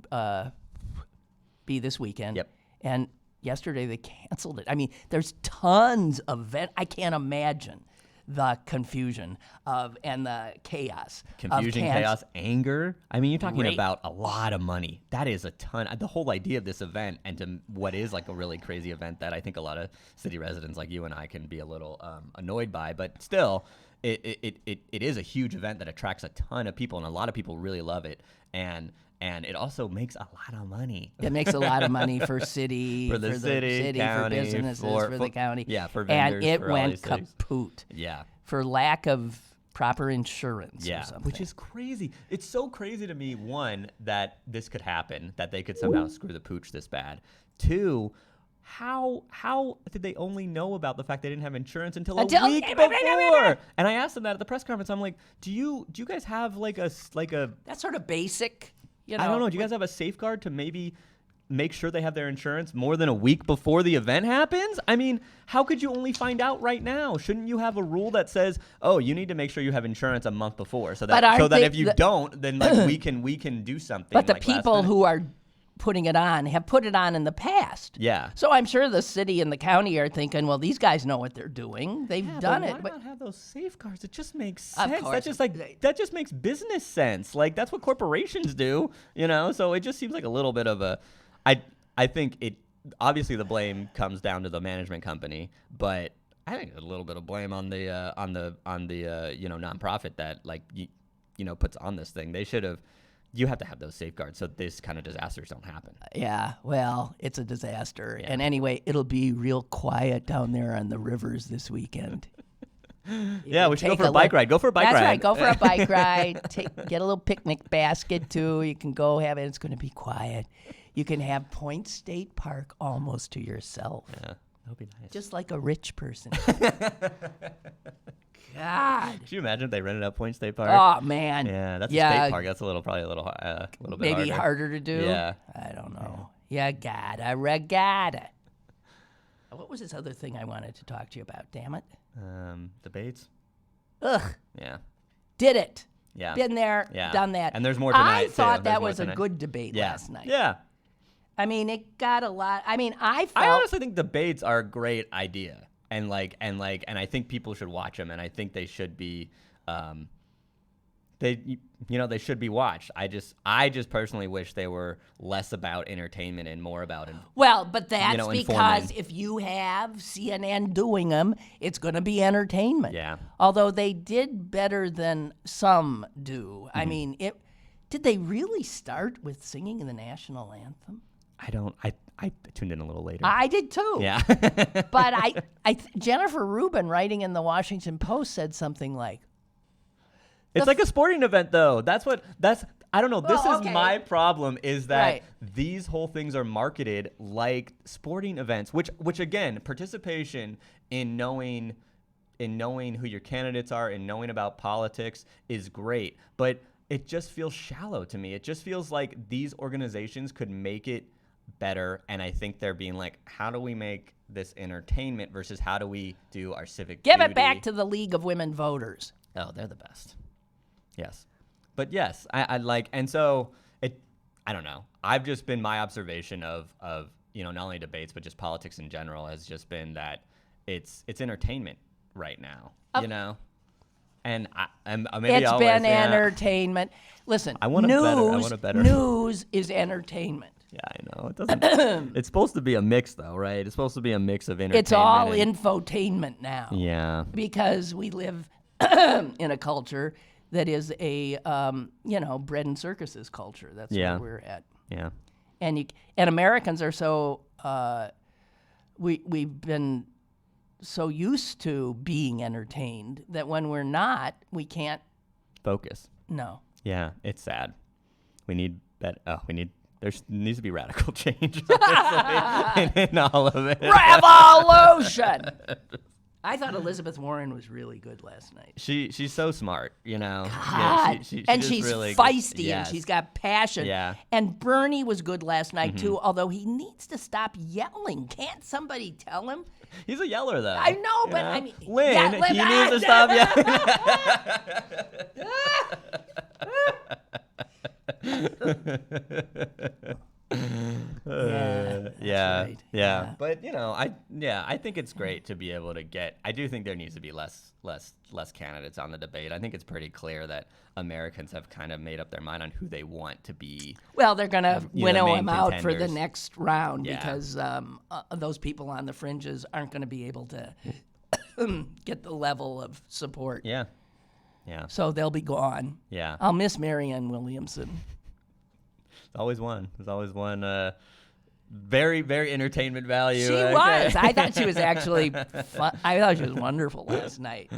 be this weekend. Yep. And yesterday they canceled it. I mean, there's tons of events. I can't imagine the confusion and the chaos. Confusion, chaos, anger. I mean, you're talking Great. about a lot of money. That is a ton. The whole idea of this event and to what is like a really crazy event that I think a lot of city residents like you and I can be a little annoyed by, but still, it is a huge event that attracts a ton of people, and a lot of people really love it. And it also makes a lot of money. It makes a lot of money for city, For the city, county, for businesses, for the county. Yeah, for vendors, and it for all went these things. kaput Yeah. for lack of proper insurance. Yeah, or something. which is crazy. It's so crazy to me, one, that this could happen, that they could somehow screw the pooch this bad. Two, how did they only know about the fact they didn't have insurance until a week before? And I asked them that at the press conference. I'm like, do you guys have like a that's sort of basic. I don't know. Do you guys have a safeguard to maybe make sure they have their insurance more than a week before the event happens? I mean, how could you only find out right now? Shouldn't you have a rule that says, oh, you need to make sure you have insurance a month before, so that if you don't, then like we can do something. But the like, last people minute? who are putting it on have put it on in the past. Yeah. So I'm sure the city and the county are thinking, well, these guys know what they're doing. They've done but it. Why not have those safeguards? It just makes Of sense. course. That just makes business sense. Like that's what corporations do, So it just seems like a little bit of a. I think it. Obviously, the blame comes down to the management company, but I think a little bit of blame on the nonprofit that puts on this thing. They should have you have to have those safeguards so this kind of disasters don't happen. Yeah, well, it's a disaster. Yeah. And anyway, it'll be real quiet down there on the rivers this weekend. Yeah, we should go for a bike ride. Go for a bike ride. That's right. Go for a bike ride. Get a little picnic basket, too. You can go have it. It's going to be quiet. You can have Point State Park almost to yourself. Yeah, that'll be nice. Just like a rich person. God. Could you imagine if they rented out Point State Park? Oh, man. Yeah, that's a state park. That's probably a little bit maybe harder. harder to do? Yeah. I don't know. You gotta regatta. What was this other thing I wanted to talk to you about? Damn it. Debates? Ugh. Yeah. Did it. Yeah. Been there, done that. And there's more tonight, I thought too. that was a good debate last night. Yeah. I mean, it got a lot. I mean, I honestly think debates are a great idea. And I think people should watch them, and I think they should be, they should be watched. I just personally wish they were less about entertainment and more about but that's because if you have CNN doing them, it's going to be entertainment. Yeah. Although they did better than some do. Mm-hmm. I mean, did they really start with singing the national anthem? I tuned in a little later. I did too. Yeah. But Jennifer Rubin, writing in the Washington Post, said something like, "It's like a sporting event, though." I don't know. This is my problem, is that these whole things are marketed like sporting events, which again, participation in knowing who your candidates are and knowing about politics is great, but it just feels shallow to me. It just feels like these organizations could make it better, and I think they're being like, how do we make this entertainment versus how do we do our civic Give duty? it back to the League of Women Voters. Oh, they're the best. Yes. But yes, I like, and so I don't know. I've just been, my observation of not only debates, but just politics in general has just been that it's entertainment right now, And maybe it's been entertainment. Listen, news is entertainment. Yeah, I know. It doesn't. It's supposed to be a mix, though, right? It's supposed to be a mix of entertainment. It's all infotainment now. Yeah. Because we live in a culture that is a bread and circuses culture. That's where we're at. Yeah. And Americans are so we've been so used to being entertained that when we're not, we can't focus. No. Yeah, it's sad. We need that. There needs to be radical change in all of it. Revolution! I thought Elizabeth Warren was really good last night. She's so smart, God. Yeah, she and she's really feisty, yes. and she's got passion. Yeah. And Bernie was good last night, too, although he needs to stop yelling. Can't somebody tell him? He's a yeller, though. I know, but I mean... Lynn, he needs to stop yelling. Yeah. But I think it's great to be able to get. I do think there needs to be less candidates on the debate. I think it's pretty clear that Americans have kind of made up their mind on who they want to be. Well, they're going to winnow him out for the contenders. next round because those people on the fringes aren't going to be able to get the level of support. Yeah. So they'll be gone. Yeah. I'll miss Marianne Williamson. There's always one. Very, very entertainment value. She was. I thought she was actually fun. I thought she was wonderful last night.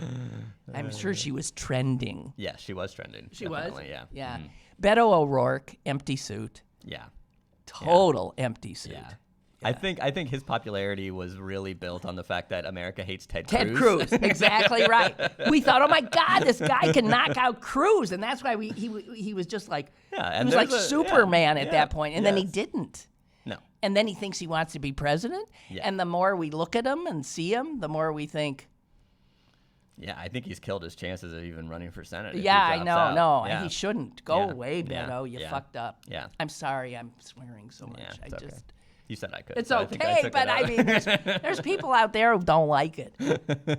I'm sure she was trending. Yeah, she was trending. She definitely, was? Yeah. Mm-hmm. Beto O'Rourke, empty suit. Yeah. Total empty suit. Yeah. I think his popularity was really built on the fact that America hates Ted Cruz. Exactly right. We thought, oh my God, this guy can knock out Cruz, and that's why he was just like he was like Superman at that point, and then he didn't. No. And then he thinks he wants to be president, and the more we look at him and see him, the more we think. Yeah, I think he's killed his chances of even running for Senate. Yeah, I know. Out. No, yeah. He shouldn't. Go away, Beto. You fucked up. Yeah. I'm sorry. I'm swearing so much. Yeah, it's okay. You said I could. It's so okay, but I mean, there's people out there who don't like it.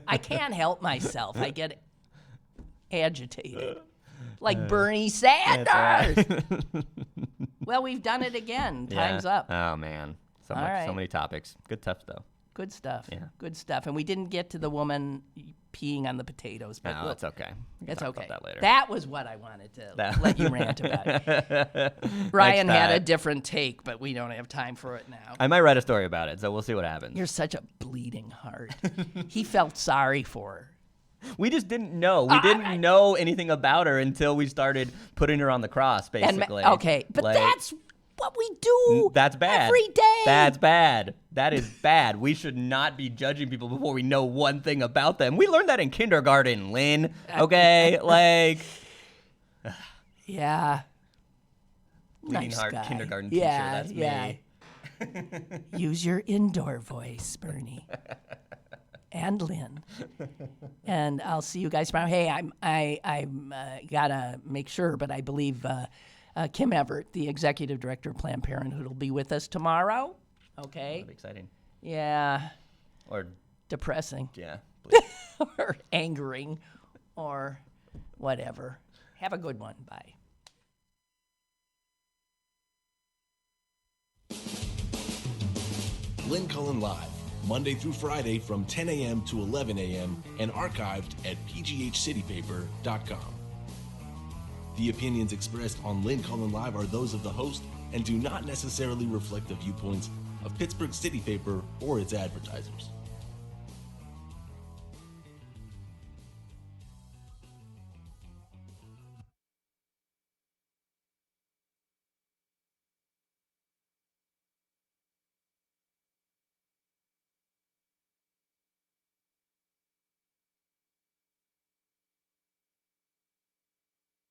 I can't help myself. I get agitated. Like Bernie Sanders. Right. Well, we've done it again. Time's up. Oh, man. So many topics. Good stuff, though. Good stuff. Yeah. Good stuff. And we didn't get to the woman peeing on the potatoes. But No, it's okay. We can It's talk okay. about that later. That was what I wanted to let you rant about. Ryan Ryan had a different take, but we don't have time for it now. I might write a story about it, so we'll see what happens. You're such a bleeding heart. He felt sorry for her. We just didn't know. We didn't know anything about her until we started putting her on the cross, basically. But that's what we do. That's bad. Every day. That's bad. That is bad. We should not be judging people before we know one thing about them. We learned that in kindergarten, Lynn. Okay? Yeah. Bleeding Nice heart guy. kindergarten teacher. That's me. Use your indoor voice, Bernie. And Lynn. And I'll see you guys tomorrow. Hey, I'm gotta make sure, but I believe Kim Everett, the executive director of Planned Parenthood, will be with us tomorrow. Okay. That'll be exciting. Yeah. Or Depressing. yeah. Or angering, or whatever. Have a good one. Bye. Lynn Cullen Live, Monday through Friday from 10 a.m. to 11 a.m. and archived at pghcitypaper.com. The opinions expressed on Lynn Cullen Live are those of the host and do not necessarily reflect the viewpoints of Pittsburgh City Paper or its advertisers.